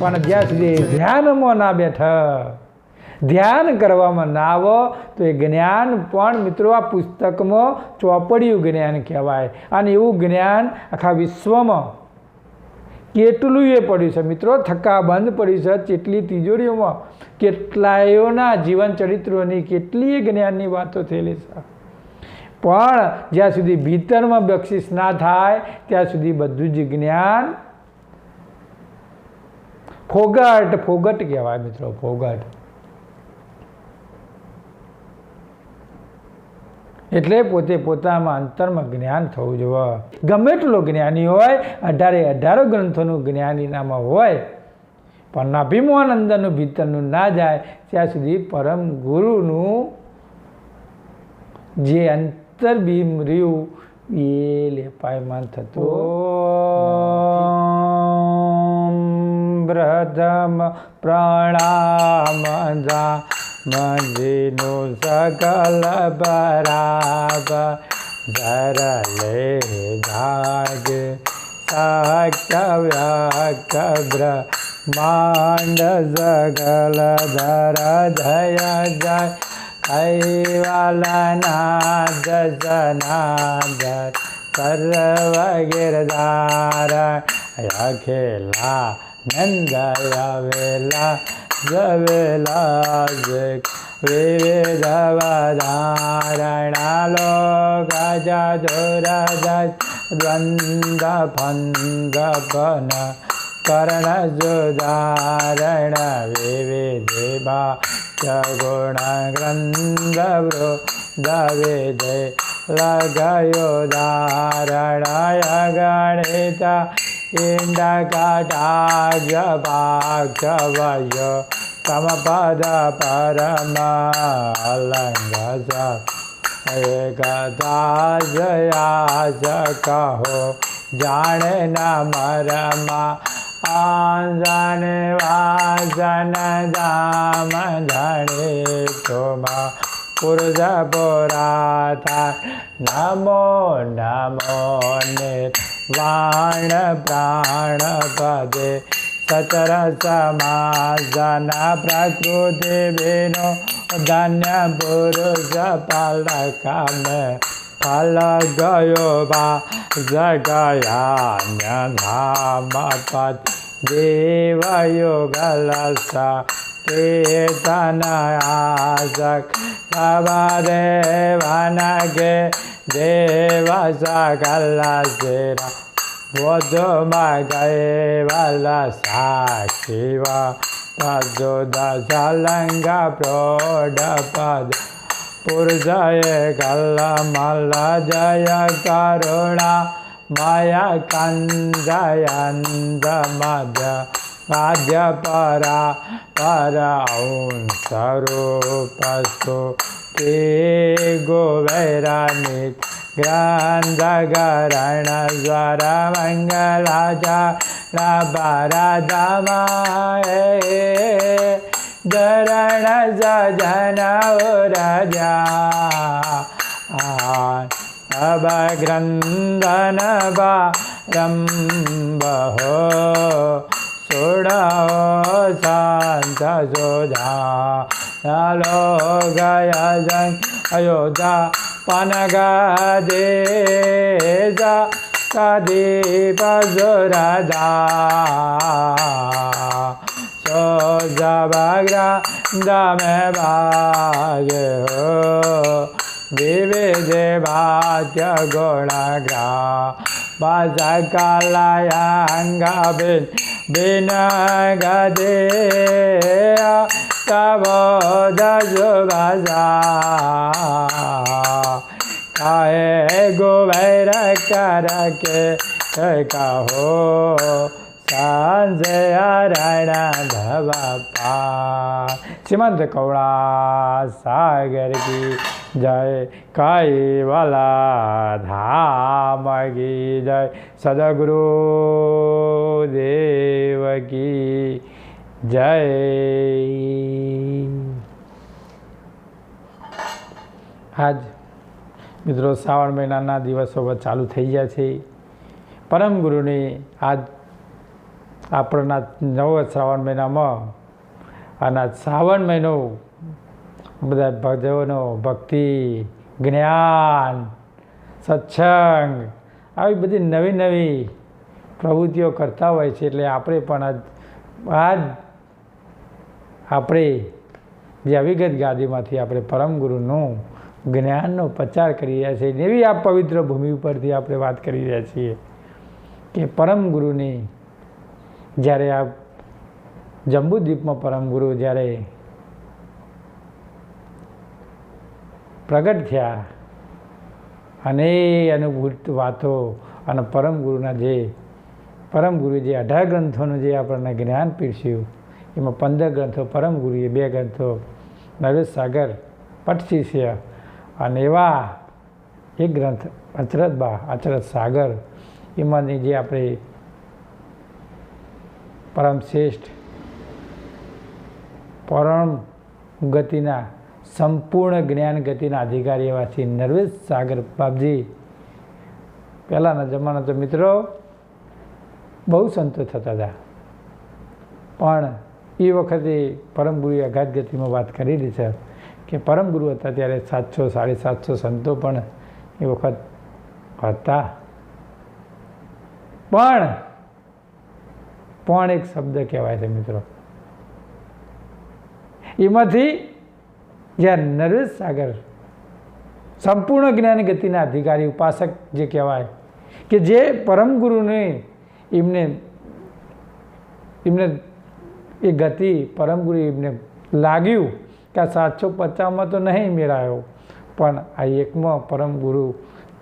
પણ જ્યાં સુધી ધ્યાનમાં ના બેઠા, ધ્યાન કરવામાં ના આવો તો એ જ્ઞાન પણ મિત્રો આ પુસ્તકમાં ચોપડિયું જ્ઞાન કહેવાય. અને એવું જ્ઞાન આખા વિશ્વમાં કેટલું એ પડ્યું છે મિત્રો, થક્કાબંધ પડ્યું છે. કેટલી તિજોરીઓમાં કેટલાયોના જીવન ચરિત્રોની કેટલીય જ્ઞાનની વાતો થયેલી છે. પણ જ્યાં સુધી ભીતરમાં બક્ષિસ ના થાય ત્યાં સુધી બધું જ જ્ઞાન ફોગટ કહેવાય મિત્રો, ફોગટ. એટલે પોતે પોતામાં અંતરમાં જ્ઞાન થવું જોઈએ. ગમે એટલો જ્ઞાની હોય, 18 ગ્રંથોનું જ્ઞાનીનામાં હોય, પણ નાભિમોહન અંદરનું ભીતરનું ના જાય ત્યાં સુધી પરમ ગુરુનું જે અંતરબીમ રહ્યું એ લેપાયમાન થતું. પ્રથમ પ્રણામ મંદિરનો સકલ બરાબર ધરલે જાગ સક્ય વ્યક્ત બ્રહ્માંડ સકલ ધર જય જય કૈવલનાથ સનાદ સર્વ ગિરધાર અખિલા નંદયવેલા જવેલા વિવિધ વધારણા લોક ચતુરજ દ્વંદ ફંદપન કર્ણ સુધારણ વિવિધ ગુણ ગ્રંથ વૃદ્ધ લગયો ધારણાય ગણિત ઇન્ડકટાક્ષ પાક્ષવય સમપદ પરમ અલંઘ એકતા જયાસ કહો જાણે ન મરમા આંજન વાસન દામ ધણી તોમા પુરુષ પુરાતા નમો નમો નિર્વાણ પ્રાણ પદે સચર સમાજન પ્રકૃતિ વિનો ધન્ય પુરુષ પલકમે ફલ ગયો બા જગયાન્ય ધામ પદ દેવયુગલસ કેતન આસક સવદેવનગે દેવ સકલ શિરા વધુમાં કૈવલ સાક્ષીવ તજુદ સલંગ પ્રૌઢ પદ પુરુષય કલમલ જય કરુણા મય કંદયંદ મધ્ય માધ્ય પરા સ્વરૂપસ્તુ તે ગોવૈરાનિક ગ્રંથગરણ સ્વર મંગલાચરણ ભરદમાય ધરણ સજન ઉરજા અભગ્રંથન બારંભો સોડો શાંત સોધા લો ગયા જન અયોધ્યા પનગદેજા કદીપ સુરધા સો જબગ્રા દમે ભાગે વિવિધ ભાત્ય ગુણગ્રા બસકલયંગબિન બિન ગદે તબોધ સુભસા કહે ગોવૈર કર કે કહો સંજયરણ ધવપા. શ્રીમંત કૌળા સાગર કી જય, કૈવલા ધામ કી જય, સદગુરુ દેવ કી જય. આજ મિત્રો શ્રાવણ મહિનાના દિવસો ચાલુ થઈ ગયા છે. પરમ ગુરુની આજ આપણા નવ શ્રાવણ મહિનામાં અને શ્રાવણ મહિનો બધા ભજનો, ભક્તિ, જ્ઞાન, સત્સંગ આવી બધી નવી નવી પ્રવૃત્તિઓ કરતા હોય છે. એટલે આપણે પણ આજ આપણે જે અવિગત ગાદીમાંથી આપણે પરમ ગુરુનું જ્ઞાનનો પ્રચાર કરી રહ્યા છીએ. એવી આ પવિત્ર ભૂમિ ઉપરથી આપણે વાત કરી રહ્યા છીએ કે પરમ ગુરુની જ્યારે આ જંબુદ્વીપમાં પરમ ગુરુ જ્યારે પ્રગટ થયા અને અનુભૂત વાતો અને પરમ ગુરુના જે પરમ ગુરુએ જે 18 ગ્રંથોનું જે આપણને જ્ઞાન પીરસ્યું એમાં 15 ગ્રંથો પરમ ગુરુએ, 2 ગ્રંથો નરેશ સાગર પટશિષ્ય અને એવા એક ગ્રંથ અચરત સાગર એમાંની જે આપણે પરમ શ્રેષ્ઠ પરમ ગતિના સંપૂર્ણ જ્ઞાન ગતિના અધિકારી એવા શ્રી નરેશ સાગર બાપજી. પહેલાંના જમાના તો મિત્રો બહુ સંતો થતા હતા, પણ એ વખતે પરમ ગુરુએ અઘાત ગતિમાં વાત કરેલી છે કે પરમ ગુરુ હતા ત્યારે 700 750 સંતો પણ એ વખત હતા. પણ એક શબ્દ કહેવાય છે મિત્રો. એમાંથી જ્યાં નરેશ સાગર સંપૂર્ણ જ્ઞાન ગતિના અધિકારી ઉપાસક જે કહેવાય કે જે પરમ ગુરુને એમને એ ગતિ પરમ ગુરુ એમને લાગ્યું કે આ 750માં તો નહીં મેળાયો, પણ આ એકમાં પરમ ગુરુ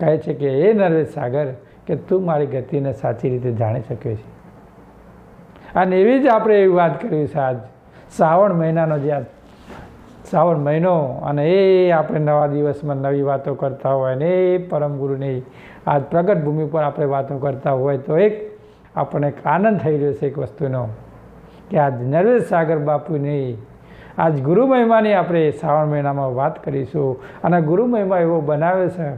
કહે છે કે એ નરેશ સાગર કે તું મારી ગતિને સાચી રીતે જાણી શકે છે. અને એવી જ આપણે એવી વાત કરી છે આજ શ્રાવણ મહિનાનો જે શ્રાવણ મહિનો અને એ આપણે નવા દિવસમાં નવી વાતો કરતા હોય ને એ પરમ ગુરુની આજ પ્રગટ ભૂમિ પર આપણે વાતો કરતા હોય તો એક આપણને આનંદ થઈ રહ્યો છે એક વસ્તુનો કે આજ નરેશ સાગર બાપુની આજ ગુરુ મહિમાની આપણે શ્રાવણ મહિનામાં વાત કરીશું. અને ગુરુ મહિમા એવો બનાવે છે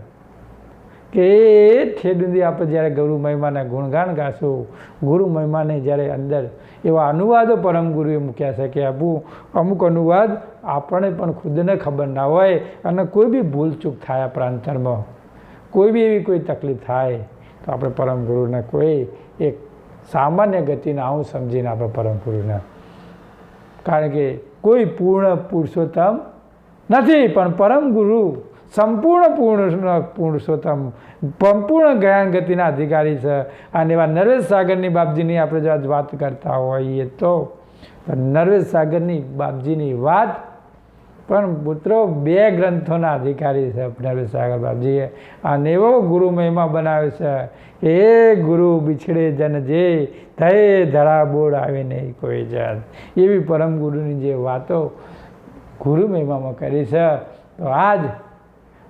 કે એ ઠેડુંદી આપણે જ્યારે ગુરુ મહિમાના ગુણગાન ગાશું, ગુરુ મહિમાને જ્યારે અંદર એવા અનુવાદો પરમ ગુરુએ મૂક્યા છે કે અમુક અનુવાદ આપણને પણ ખુદને ખબર ના હોય અને કોઈ બી ભૂલચૂક થાય આપણા અંતરમાં, કોઈ બી એવી કોઈ તકલીફ થાય તો આપણે પરમ ગુરુને કોઈ એક સામાન્ય ગતિને આવું સમજીને આપણે પરમ ગુરુને, કારણ કે કોઈ પૂર્ણ પુરુષોત્તમ નથી પણ પરમ ગુરુ સંપૂર્ણ પુરુષોત્તમ સંપૂર્ણ જ્ઞાન ગતિના અધિકારી છે. અને એવા નરેશ સાગરની બાપજીની આપણે જો આજ વાત કરતા હોઈએ તો નરેશ સાગરની બાપજીની વાત પણ પુત્રો 2 ગ્રંથોના અધિકારી છે નરેશ સાગર બાપજીએ. અને એવો ગુરુ મહિમા બનાવ્યો છે કે એ ગુરુ બિછડે જન જે થયે ધરા બોડ આવે નહીં કોઈ જાત. એવી પરમ ગુરુની જે વાતો ગુરુ મહિમામાં કરી છે તો આજ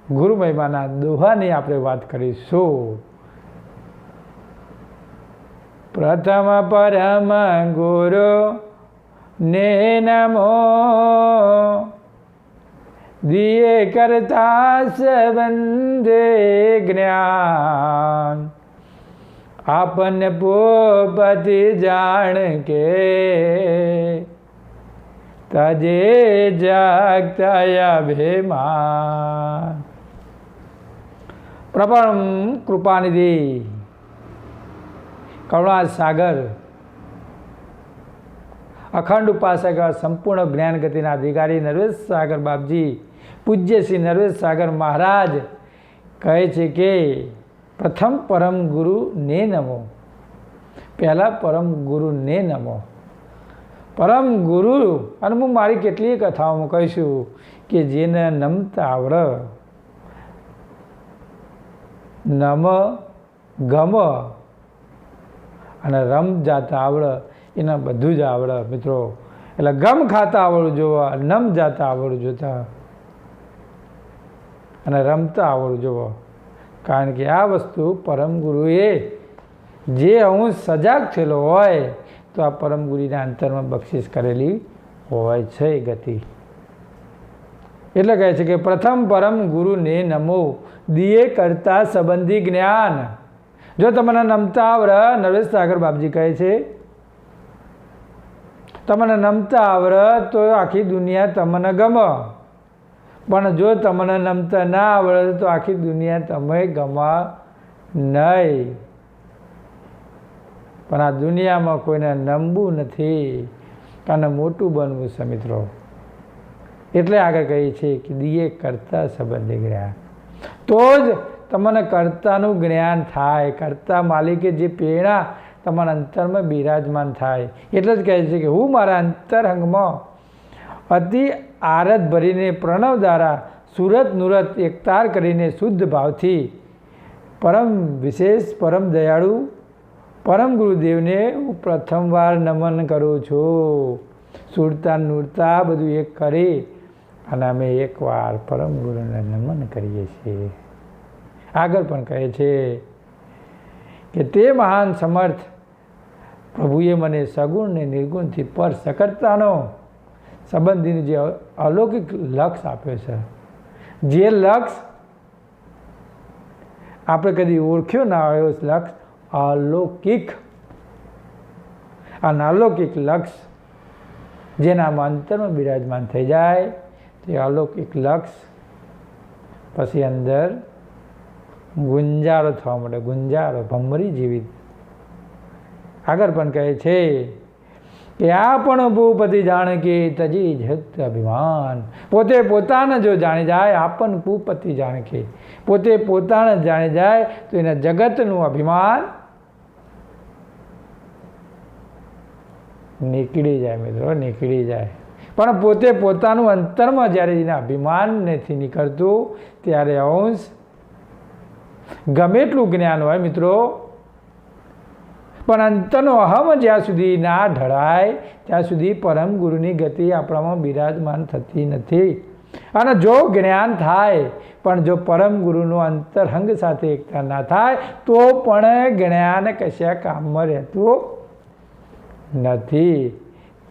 ગુરુ મહિમાના દોહાની આપણે વાત કરીશું. પ્રથમ પરમ ગુરુ ને નમો દિએ કરતા સંબંધે જ્ઞાન આપન પોપતિ જાણ કે તજે જાગતા અભિમાન. પ્રપરમ કૃપાનિધિ કરુણા સાગર અખંડ ઉપાસક સંપૂર્ણ જ્ઞાન ગતિના અધિકારી નરેશ સાગર બાપજી પૂજ્ય શ્રી નરેશ સાગર મહારાજ કહે છે કે પ્રથમ પરમ ગુરુ ને નમો. પહેલા પરમ ગુરુ ને નમો. પરમ ગુરુ અને હું મારી કેટલીય કથાઓમાં કહીશું કે જેને નમતા આવડે, નમ ગમ અને રમ જાતા આવડે એને બધું જ આવડે મિત્રો. એટલે ગમ ખાતા આવડવું જોવા, નમ જાતા આવડવું જોતા અને રમતા આવડવું જોવો. કારણ કે આ વસ્તુ પરમ ગુરુએ જે હું સજાગ થયેલો હોય તો આ પરમ ગુરુના અંતરમાં બક્ષિસ કરેલી હોય છે ગતિ. એટલે કહે છે કે પ્રથમ પરમ ગુરુને નમો દિયે કરતા સંબંધી જ્ઞાન. જો તમને નમતા આવડે, નરેશ સાગર બાપજી કહે છે તમને નમતા આવડે તો આખી દુનિયા તમને ગમે, પણ જો તમને નમતા ના આવડે તો આખી દુનિયા તમે ગમા નહીં. પણ આ દુનિયામાં કોઈને નમવું નથી અને મોટું બનવું છે મિત્રો. એટલે આગળ કહીએ છીએ કે દિયે કરતા સંબંધી જ્ઞાન, તો જ તમને કર્તાનું જ્ઞાન થાય. કર્તા માલિકે જે પ્રેરણા તમારા અંતરમાં બિરાજમાન થાય. એટલે જ કહે છે કે હું મારા અંતરંગમાં અતિ આરત ભરીને પ્રણવ દ્વારા સુરત નુરત એકતાર કરીને શુદ્ધ ભાવથી પરમ વિશેષ પરમ દયાળુ પરમ ગુરુદેવને હું પ્રથમવાર નમન કરું છું. સુરતા નુરતા બધું એક કરી અને અમે એકવાર પરમ ગુરુને નમન કરીએ છીએ. આગળ પણ કહે છે કે તે મહાન સમર્થ પ્રભુએ મને સગુણ ને નિર્ગુણથી પર સકર્તાનો સંબંધીનું જે અલૌકિક લક્ષ આપ્યો છે, જે લક્ષ આપણે કદી ઓળખ્યો ના હોય એવો લક્ષ અલૌકિક. અને અલૌકિક લક્ષ જેનામાં અંતરમાં બિરાજમાન થઈ જાય તે અલૌકિક લક્ષ પછી અંદર ગુંજારો થવા માટે, ગુંજારો ભમરી જેવી. આગળ પણ કહે છે કે આ પણ ભૂપતિ જાણે કે તજી જગત અભિમાન. પોતે પોતાને જો જાણી જાય, આપણ ભૂપતિ જાણે કે પોતે પોતાને જાણી જાય તો એના જગતનું અભિમાન નીકળી જાય મિત્રો, નીકળી જાય. પણ પોતે પોતાનું અંતરમાં જ્યારે એના અભિમાન નથી નીકળતું ત્યારે અંશ ગમે એટલું જ્ઞાન હોય મિત્રો, પણ અંતરનો અહમ જ્યાં સુધી ના ઢળાય ત્યાં સુધી પરમ ગુરુની ગતિ આપણામાં બિરાજમાન થતી નથી. અને જો જ્ઞાન થાય પણ જો પરમ ગુરુનો અંતરંગ સાથે એકતા ના થાય તો પણ જ્ઞાન કશા કામમાં રહેતું નથી.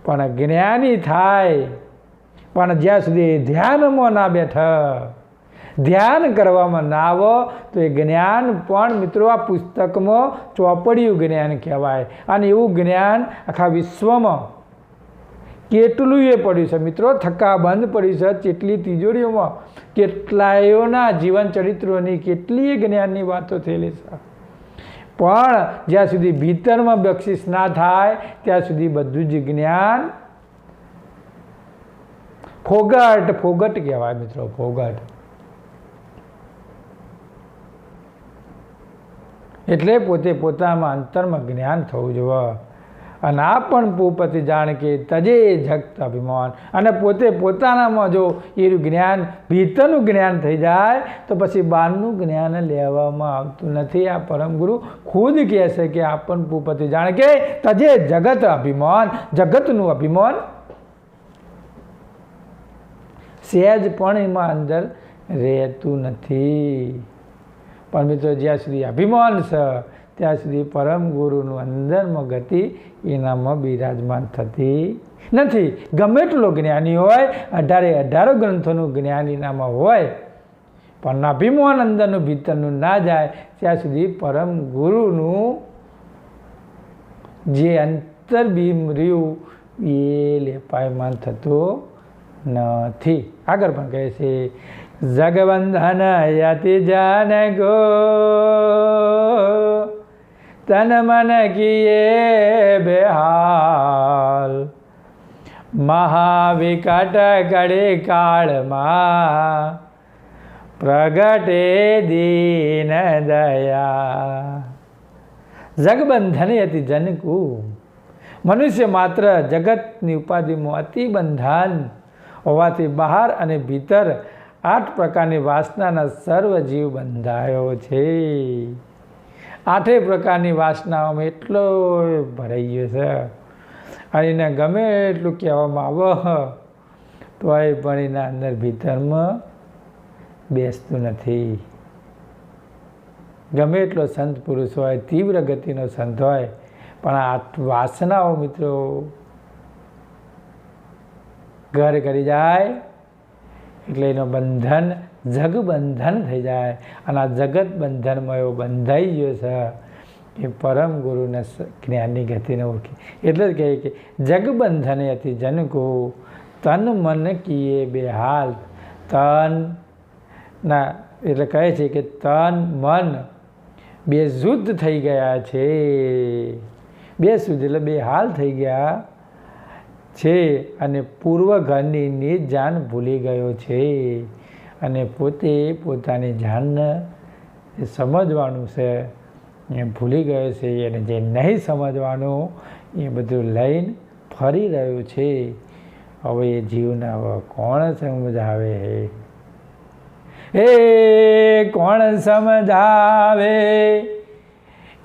પણ જ્ઞાની થાય પણ જ્યાં સુધી ધ્યાનમાં ના બેઠા, ધ્યાન કરવામાં ના આવો તો એ જ્ઞાન પણ મિત્રો આ પુસ્તકમાં ચોપડિયું જ્ઞાન કહેવાય. અને એવું જ્ઞાન આખા વિશ્વમાં કેટલું એ પડ્યું છે મિત્રો, થકાબંધ પડ્યું છે. કેટલી તિજોરીઓમાં કેટલાયોના જીવન ચરિત્રોની કેટલીય જ્ઞાનની વાતો થયેલી છે. પણ જ્યાં સુધી ભીતરમાં બક્ષિસ ના થાય ત્યાં સુધી બધું જ જ્ઞાન ફોગટ, ફોગટ કહેવાય મિત્રો, ફોગટ. એટલે પોતે પોતામાં અંતરમાં જ્ઞાન થવું જોઈએ. અને આ પણ ભૂપતિ જાણ કે તજે જગત અભિમાન. અને પોતે પોતાનામાં જો એ જ્ઞાન ભીતરનું જ્ઞાન થઈ જાય તો પછી બહારનું જ્ઞાન લેવામાં આવતું નથી. આ પરમ ગુરુ ખુદ કહે છે કે આ પણ ભૂપતિ જાણ કે તજે જગત અભિમાન. જગતનું અભિમાન સહેજ પણ એમાં અંદર રહેતું નથી. પણ મિત્રો જ્યાં સુધી અભિમાન છે ત્યાં સુધી પરમ ગુરુનું અંદરમાં ગતિ એનામાં બિરાજમાન થતી નથી. ગમે એટલો જ્ઞાની હોય, 18 ગ્રંથોનું જ્ઞાન એનામાં હોય, પણ અભિમાન અંદરનું ભીતરનું ના જાય ત્યાં સુધી પરમ ગુરુનું જે અંતરબીમ રહ્યું એ લેપાયમાન થતું નથી. આગળ પણ કહે છે જગબંધન યતિ જન ગો તન મન કિએ બેહાલ મહાવિકટ ઘડી કાળમાં પ્રગટે દીન દયા. જગબંધન યતિ જનકુ. મનુષ્ય માત્ર જગતની ઉપાધિમાં અતિ બંધન હોવાથી બહાર અને ભીતર 8 પ્રકારની વાસનાના સર્વ જીવ બંધાયો છે. 8 પ્રકારની વાસનાઓમાં એટલો ભરાઈ ગયો છે અને એને ગમે એટલું કહેવામાં આવે તો એ પણ એના અંદર ભીતરમાં બેસતું નથી. ગમે એટલો સંત પુરુષ હોય, તીવ્ર ગતિનો સંત હોય, પણ આ વાસનાઓ મિત્રો ઘર કરી જાય એટલે એનો બંધન જગબંધન થઈ જાય. અને આ જગત બંધનમાં એવો બંધાઈ ગયો છે એ પરમ ગુરુના જ્ઞાનની ગતિને ઓળખી. એટલે જ કહે કે જગબંધને અતિ જનકો તન મન કીએ બે હાલ. તનના એટલે કહે છે કે તન મન બે શુદ્ધ થઈ ગયા છે. બે શુદ્ધ એટલે બે હાલ થઈ ગયા છે. અને પૂર્વ ઘરની નિજ જાન ભૂલી ગયો છે. અને પોતે પોતાની જાનને સમજવાનું છે એ ભૂલી ગયો છે. અને જે નહીં સમજવાનું એ બધું લઈને ફરી રહ્યું છે. હવે એ જીવને હવે કોણ સમજાવે? હે કોણ સમજાવે?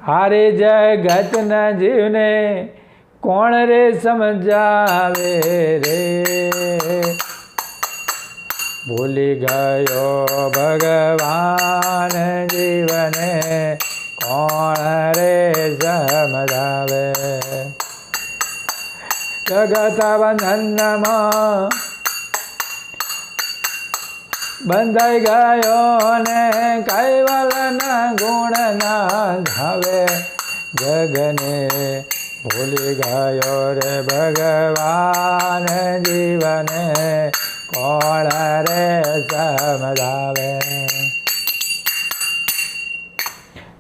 હારે જગતના જીવને કોણ રે સમજાવે રે? ભૂલી ગયો ભગવાન જીવને કોણ રે સમજાવે? જગત બંધનમાં બંધાઈ ગયો ને કૈવલના ગુણ ના ધાવે. જગને ભૂલી ગયો રે ભગવાન જીવને કોણ રે સમજાવે?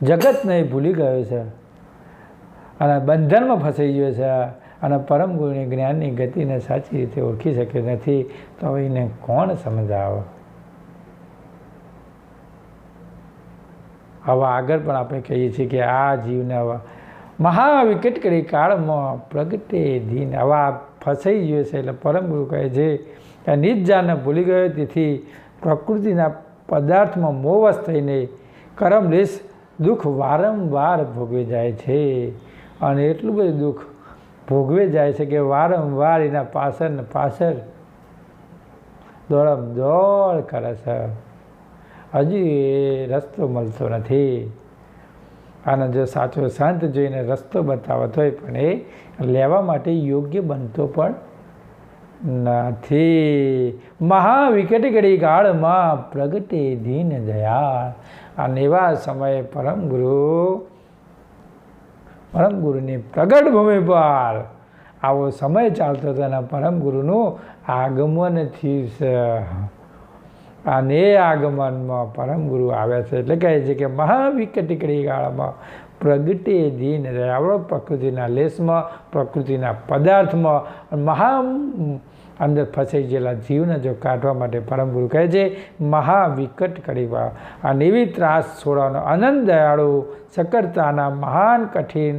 જગતને ભૂલી ગયો છે અને બંધનમાં ફસાઈ ગયો છે અને પરમ ગુરુની જ્ઞાનની ગતિને સાચી રીતે ઓળખી શક્યો નથી. તો હવે એને કોણ સમજાવે? હવે આગળ પણ આપણે કહીએ છીએ કે આ જીવને હવે મહાવિકટ કરી કાળમાં પ્રગટે દીન. હવે આ ફસાઈ ગયો છે એટલે પરમ ગુરુ કહે છે કે નિજ જાનને ભૂલી ગયો. તેથી પ્રકૃતિના પદાર્થમાં મોહવશ થઈને કરમલેશ દુઃખ વારંવાર ભોગવી જાય છે. અને એટલું બધું દુઃખ ભોગવે જાય છે કે વારંવાર એના પાછળ ને પાછળ દોડ કરે છે. હજી એ રસ્તો મળતો નથી. અને જો સાચો સંત જોઈને રસ્તો બતાવતો હોય પણ એ લેવા માટે યોગ્ય બનતો પણ નથી. મહાવિકટ ઘડી કાળમાં પ્રગટે દીન દયાળ. અને એવા સમયે પરમ ગુરુની પ્રગટ ભૂમિ પર આવો સમય ચાલતો હતો અને પરમ ગુરુનું આગમન થયું છે. અને એ આગમનમાં પરમ ગુરુ આવ્યા છે. એટલે કહે છે કે મહાવિકટી કડી કાળમાં પ્રગટે દીન દયાળ. પ્રકૃતિના લેશમાં પ્રકૃતિના પદાર્થમાં અંદર ફસાઈ ગયેલા જીવને જો કાઢવા માટે પરમ ગુરુ કહે છે મહાવિકટ કડીમાં. અને એવી ત્રાસ છોડવાનો અનંત દયાળુ સકરતાના મહાન કઠિન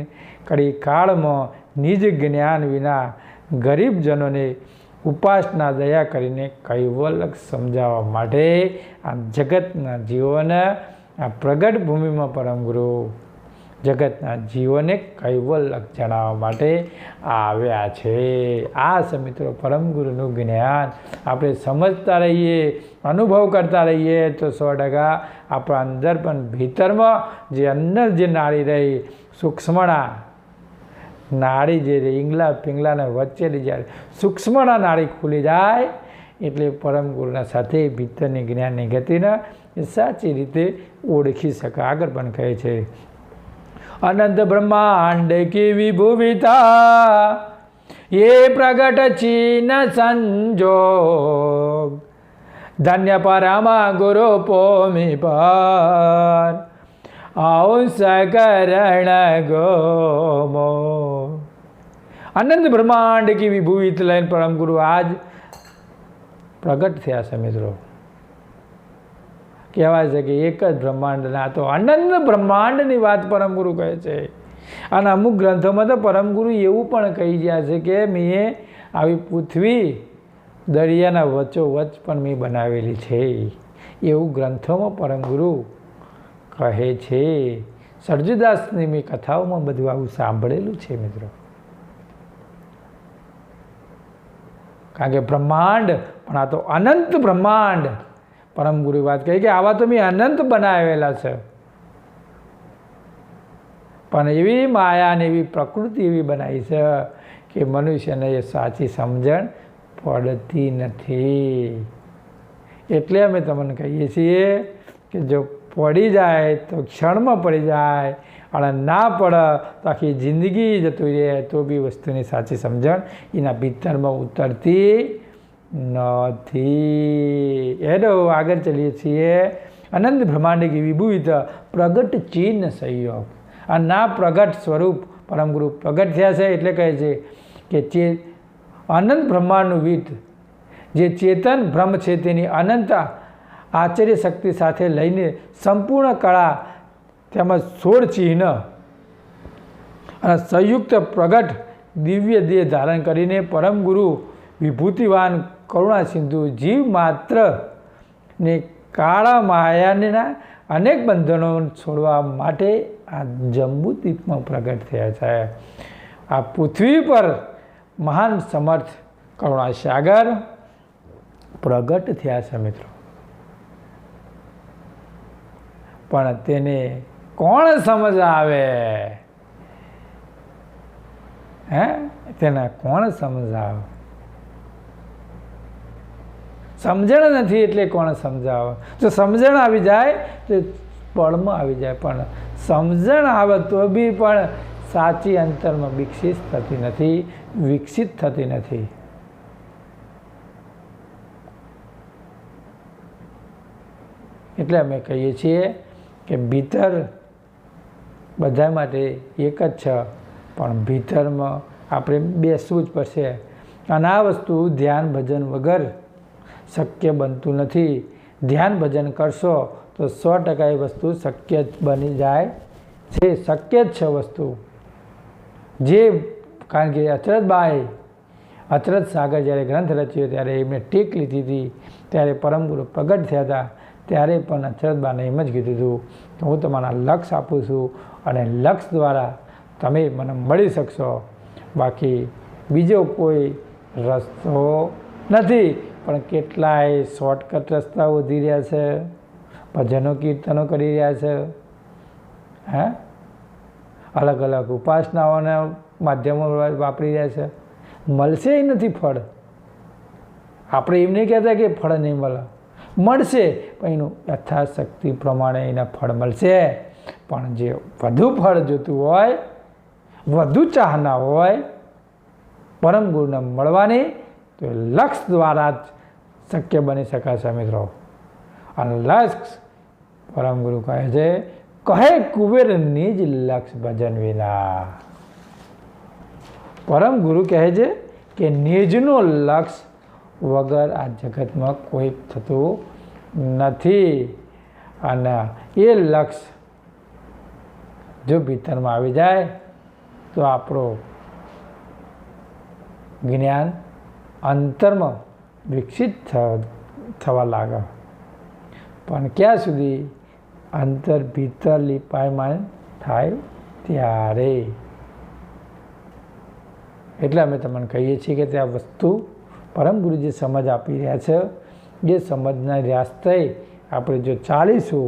કડી કાળમાં નિજ જ્ઞાન વિના ગરીબજનોને ઉપાસના દયા કરીને કૈવલ્ય સમજાવવા માટે આ જગતના જીવોને આ પ્રગટ ભૂમિમાં પરમ ગુરુ જગતના જીવોને કૈવલ્ય જણાવવા માટે આવ્યા છે. આ છે મિત્રો પરમ ગુરુનું જ્ઞાન આપણે સમજતા રહીએ, અનુભવ કરતા રહીએ તો 100% આપણા અંદર પણ ભીતરમાં જે અંદર જે નાડી રહી સૂક્ષ્મણા નાડી જે ઈંગલા પિંગલાને વચ્ચેની જ્યારે સૂક્ષ્મના નાડી ખુલી જાય એટલે પરમ ગુરુના સાથે ભીતરની જ્ઞાનની ગતિને એ સાચી રીતે ઓળખી શકે. આગળ પણ કહે છે અનંત બ્રહ્માંડ કી વિભુવિતા એ પ્રગટ ચીન સંજોગ ધન્ય પરમા ગુરુ પોમી પર કરણ ગોમો. અનંત બ્રહ્માંડ કી વિભુવિત લઈને પરમ ગુરુ આજ પ્રગટ થયા છે મિત્રો. કહેવાય છે કે એક જ બ્રહ્માંડના તો અનંત બ્રહ્માંડની વાત પરમ ગુરુ કહે છે. અને અમુક ગ્રંથોમાં તો પરમ ગુરુ એવું પણ કહી ગયા છે કે મેં આવી પૃથ્વી દરિયાના વચ્ચોવચ્ચ પણ મેં બનાવેલી છે. એવું ગ્રંથોમાં પરમ ગુરુ કહે છે. સરજુદાસની મેં કથાઓમાં બધું આવું સાંભળેલું છે મિત્રો. કારણ કે બ્રહ્માંડ પણ આ તો અનંત બ્રહ્માંડ પરમ ગુરુ વાત કહી કે આવા તો મેં અનંત બનાવેલા છે. પણ એવી માયા ને એવી પ્રકૃતિ એવી બનાવી છે કે મનુષ્યને એ સાચી સમજણ પડતી નથી. એટલે અમે તમને કહીએ છીએ કે જો પડી જાય તો ક્ષણમાં પડી જાય અને ના પડે તો આખી જિંદગી જતું રહે તો બી વસ્તુની સાચી સમજણ એના ભીતરમાં ઉતરતી નથી. એનો આગળ ચલીએ છીએ. અનંત બ્રહ્માંડ કી વિભુત પ્રગટ ચિહ્ન સંયોગ. આ ના પ્રગટ સ્વરૂપ પરમગુરુ પ્રગટ થયા છે એટલે કહે છે કે અનંત બ્રહ્માંડનું વિત જે ચેતન બ્રહ્મ છે તેની અનંત આશ્ચર્ય શક્તિ સાથે લઈને સંપૂર્ણ કળા તેમજ 16 ચિહ્ન અને સંયુક્ત પ્રગટ દિવ્ય દેહ ધારણ કરીને પરમગુરુ વિભૂતિવાન કરુણા સિંધુ જીવ માત્ર ને કાળા માયાના અનેક બંધનો છોડવા માટે આ જંબુદ્વીપમાં પ્રગટ થયા છે. આ પૃથ્વી પર મહાન સમર્થ કરુણા સાગર પ્રગટ થયા છે મિત્રો. પણ તેને કોણ સમજ આવે? તેને કોણ સમજાવે? સમજણ નથી એટલે કોણ સમજાવે? જો સમજણ આવી જાય તો પળમાં આવી જાય, પણ સમજણ આવે તો બી પણ સાચી અંતરમાં વિકસિત થતી નથી. એટલે અમે કહીએ છીએ કે ભીતર બધા માટે એક જ છે, પણ ભીતરમાં આપણે બેસવું જ પડશે. અને આ વસ્તુ ધ્યાન ભજન વગર શક્ય બનતું નથી. ધ્યાન ભજન કરશો તો 100% એ વસ્તુ શક્ય જ બની જાય છે. શક્ય જ છે વસ્તુ જે, કારણ કે અચરજ સાગર જ્યારે ગ્રંથ રચ્યો ત્યારે એમને ટેક લીધી હતી, ત્યારે પરમગુરુ પ્રગટ થયા હતા, ત્યારે પણ અચરજબાને એમ જ કીધું હતું કે હું તમારા લક્ષ આપું છું અને લક્ષ દ્વારા તમે મને મળી શકશો, બાકી બીજો કોઈ રસ્તો નથી. પણ કેટલાય શોર્ટકટ રસ્તા વધી રહ્યા છે, ભજનો કીર્તનો કરી રહ્યા છે, અલગ અલગ ઉપાસનાઓના માધ્યમો વાપરી રહ્યા છે, મળશે એ નથી ફળ. આપણે એમ નહીં કહેતા કે ફળ નહીં મળશે, પણ એનું યથાશક્તિ પ્રમાણે એના ફળ મળશે. પણ જે વધુ ફળ જોતું હોય, વધુ ચાહના હોય પરમ ગુરુને મળવાની, તો લક્ષ દ્વારા જ શક્ય બની શકાશે મિત્રો. અને લક્ષ પરમ ગુરુ કહે છે, કુબેર નિજ લક્ષ ભજન વિના. પરમ ગુરુ કહે છે કે નિજનો લક્ષ વગર આ જગતમાં કોઈ થતું નથી. અને એ લક્ષ જો ભીતરમાં આવી જાય તો આપણો જ્ઞાન અંતરમાં વિકસિત થવા લાગે. પણ ક્યાં સુધી? અંતર ભીતર લીપાયમાન થાય ત્યારે. એટલે અમે તમને કહીએ છીએ કે ત્યાં વસ્તુ પરમ ગુરુ જે સમજ આપી રહ્યા છે, જે સમજના રાસ્તે આપણે જો ચાલીશું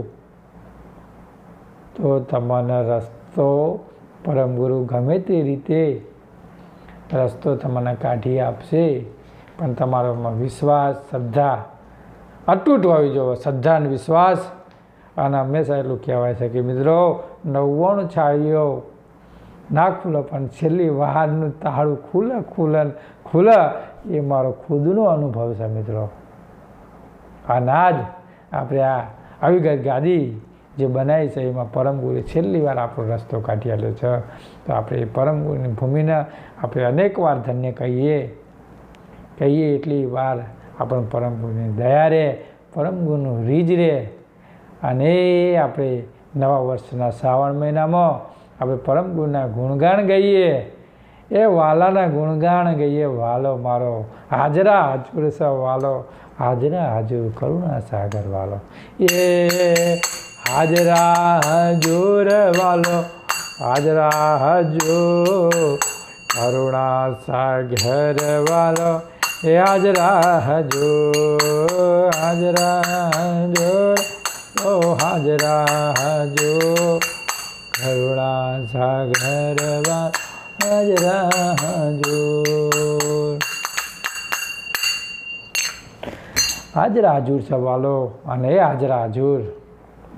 તો તમને રસ્તો પરમ ગુરુ ગમે તે રીતે રસ્તો તમને કાઢી આપશે. પણ તમારામાં વિશ્વાસ, શ્રદ્ધા અતૂટ હોવી જોઈએ. શ્રદ્ધા અને વિશ્વાસ. અને હંમેશા એટલું કહેવાય છે કે મિત્રો 99 છાળીઓ ના ખુલે પણ છેલ્લી વારનું તાળું ખુલે એ મારો ખુદનો અનુભવ છે મિત્રો. આના જ આપણે આ અવિગત ગાદી જે બનાવી છે એમાં પરમગુરુએ છેલ્લી વાર આપણો રસ્તો કાઢી આપ્યો છે. તો આપણે પરમગુરુની ભૂમિને આપણે અનેક વાર ધન્ય કહીએ એટલી વાર આપણે પરમગુરુની દયા રહે, પરમગુરુનું રીજ રહે. અને આપણે નવા વર્ષના શ્રાવણ મહિનામાં આપણે પરમગુરુના ગુણગાન ગઈએ, એ વાલાના ગુણગાન ગઈએ. વાલો મારો હાજરા હાજુર છે, વાલો હાજરા હાજુર કરુણા સાગર વાલો, એ હાજરા હજુર વાલો, હાજરા હજુર કરુણા સાગર વાલો, એ હાજરા હજુર, હાજરા હજુર, ઓ હાજરા હજુર કરુણા સાગર વાલો, હાજરા હજુર. હાજરા હજુર સવાલો અને હાજરા હજુર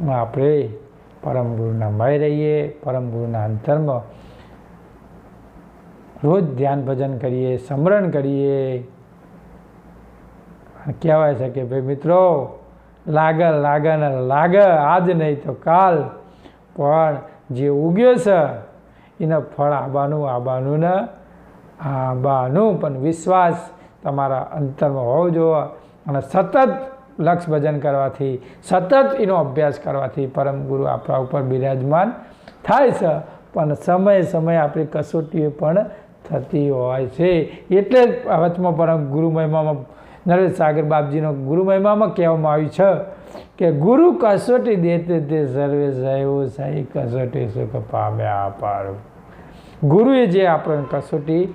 આપણે પરમ ગુરુના મય રહીએ, પરમ ગુરુના અંતરમાં રોજ ધ્યાન ભજન કરીએ, સ્મરણ કરીએ. કહેવાય છે કે ભાઈ મિત્રો, લાગે લાગે ને લાગે, આજ નહીં તો કાલ, પણ જે ઉગ્યો છે એના ફળ આબાનું ને આબાનું. પણ વિશ્વાસ તમારા અંતરમાં હોવો જોઈએ અને સતત લક્ષ ભજન કરવાથી, સતત એનો અભ્યાસ કરવાથી પરમ ગુરુ આપણા ઉપર બિરાજમાન થાય છે. પણ સમયે સમયે આપણી કસોટીઓ પણ થતી હોય છે. એટલે જ વચમાં પરમ ગુરુ મહિમામાં નરેશ સાગર બાપજીનો ગુરુ મહિમામાં કહેવામાં આવ્યું છે કે ગુરુ કસોટી દેતે તે સર્વે સહેવો સહી કસોટી સુખ પામ્યા પારું. ગુરુએ જે આપણે કસોટી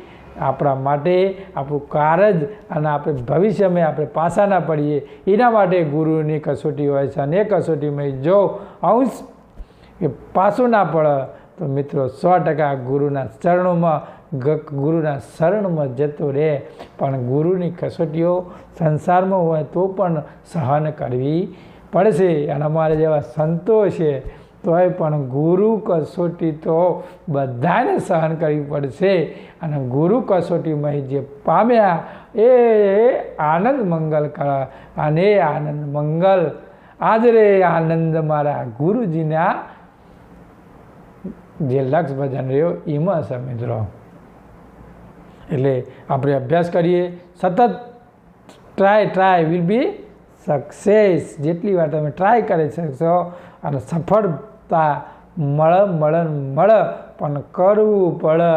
આપણા માટે, આપણું કારજ અને આપણે ભવિષ્યમાં આપણે પાછા ના પડીએ એના માટે ગુરુની કસોટી હોય છે. અને એ કસોટીમાં જો અંશ એ પાછું ના પડે તો મિત્રો 100% ગુરુના ચરણોમાં, ગુરુના શરણમાં જતો રહે. પણ ગુરુની કસોટીઓ સંસારમાં હોય તો પણ સહન કરવી પડશે. અને અમારે જેવા સંતો છે તોય પણ ગુરુ કસોટી તો બધાને સહન કરવી પડશે. અને ગુરુ કસોટીમાં જે પામ્યા એ આનંદ મંગલ કરે. અને આનંદ મંગલ આદરે આનંદ મારા ગુરુજીના જે લક્ષ ભજન રહ્યો એમાં છે મિત્રો. એટલે આપણે અભ્યાસ કરીએ, સતત ટ્રાય વિલ બી સક્સેસ. જેટલી વાર તમે ટ્રાય કરી શકશો અને સફળતા મળે પણ કરવું પડે.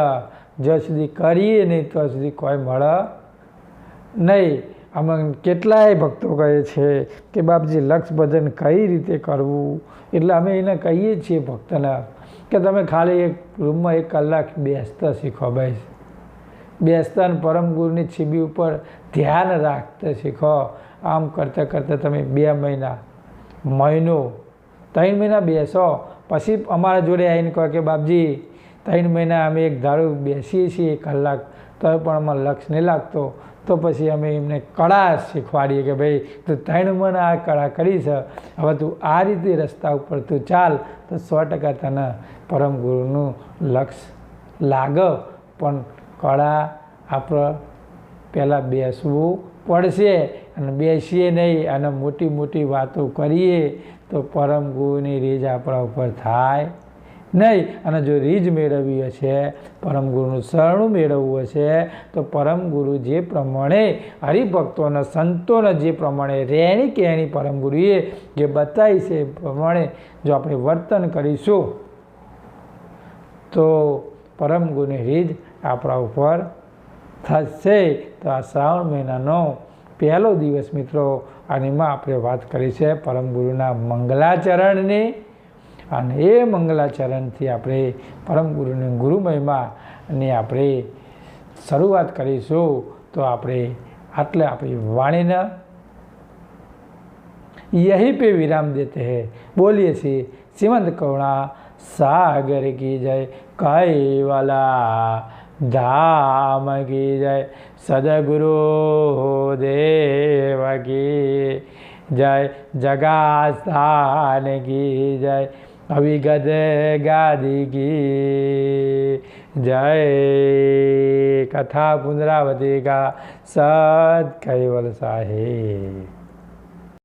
જ્યાં સુધી કરીએ નહીં ત્યાં સુધી કોઈ મળે નહીં. અમે કેટલાય ભક્તો કહે છે કે બાપજી લક્ષ ભજન કઈ રીતે કરવું. એટલે અમે એને કહીએ છીએ ભક્તને કે તમે ખાલી એક રૂમમાં 1 કલાક બેસતા શીખો. બેસતા અને પરમ ગુરુની છબી ઉપર ધ્યાન રાખતા શીખો. આમ કરતાં કરતાં તમે 2 મહિના, મહિનો, 3 મહિના બેસો. પછી અમારા જોડે આવીને કહો કે બાપજી 3 મહિના અમે એક ધારું બેસીએ છીએ 1 કલાક તો પણ અમારે લક્ષ નહીં લાગતો. તો પછી અમે એમને કળા શીખવાડીએ કે ભાઈ તું 3 મહિના આ કળા કરી છે, હવે તું આ રીતે રસ્તા ઉપર તું ચાલ તો 100% તને પરમ ગુરુનું લક્ષ લાગે. પણ કળા આપણે પહેલાં બેસવું પડશે. અને બેસીએ નહીં અને મોટી મોટી વાતો કરીએ તો પરમ ગુરુની રીઝ આપણા ઉપર થાય નહીં. અને જો રીઝ મેળવવી હશે, પરમ ગુરુનું શરણું મેળવવું હશે તો પરમ ગુરુ જે પ્રમાણે હરિભક્તોને, સંતોને જે પ્રમાણે રહેણી કહેણી પરમ ગુરુએ જે બતાવી છે એ પ્રમાણે જો આપણે વર્તન કરીશું તો પરમ ગુરુની રીઝ આપણા ઉપર થશે. તો આ શ્રાવણ મહિનાનો પહેલો દિવસ મિત્રો, અને એમાં આપણે વાત કરી છે પરમ ગુરુના મંગલાચરણની. અને એ મંગલાચરણથી આપણે પરમ ગુરુની ગુરુ મહિમાની આપણે શરૂઆત કરીશું. તો આપણે આટલે આપણી વાણીને यहीं पे विराम देते हैं. बोलिए श्री श्रीमंत करुणा सागर की जय, कैवला धाम की जय, सदगुरु देव की जय, जगास्थान की जय, अविगत गादी की जय. कथा पुनरावती का सत कैवल साहिब.